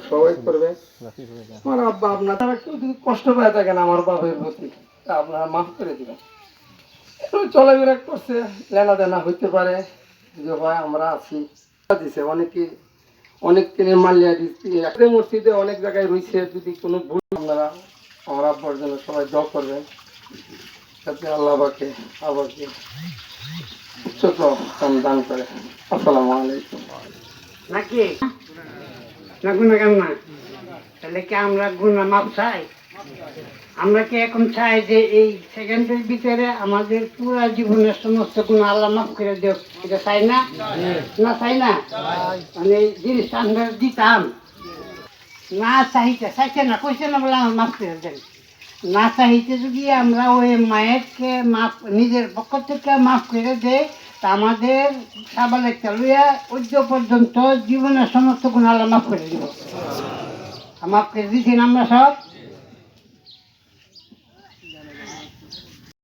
সবাই করবে। আমার আব্বা আপনারা কেউ যদি কষ্ট পায় থাকেন আমার বাপের প্রতি, তা আপনারা মাফ করে দিবেন। চলাফেরা করছে, লেনা দেনা হইতে পারে, যে ভাই আমরা আছি দিছে অনেকে, অনেক দিনের মালিয়া দিচ্ছি একটা মসজিদে অনেক জায়গায় রয়েছে। যদি কোনো ভুল আপনারা আমার আব্বার জন্য সবাই দোয়া করবেন, যাতে আল্লাহ পাকে আবারকে ছোট দান করে। আসসালামু আলাইকুম। নাকি না গুণা কেন না? তাহলে কি আমরা গুণা মাপ চাই? আমরা কি এখন চাই যে এই সেকেন্ডের ভিতরে আমাদের পুরা জীবনের সমস্ত গুণ আল্লাহ মাফ করে দেব? এটা চাই না? না চাই না? মানে এই জিনিসটা আমরা দিতাম না, চাইতে না, কইছে না বলে আমার মাফ করে দেন। না চাইতে যদি আমরা ওই মায়েরকে মাফ নিজের পক্ষ থেকে মাফ করে দেয়, তা আমাদের সাবালের চালুয়া ঐক্য পর্যন্ত জীবনের সমস্ত গুণ আল্লাহ মাফ করে দিব। মাফ করে দিচ্ছেন আমরা সব।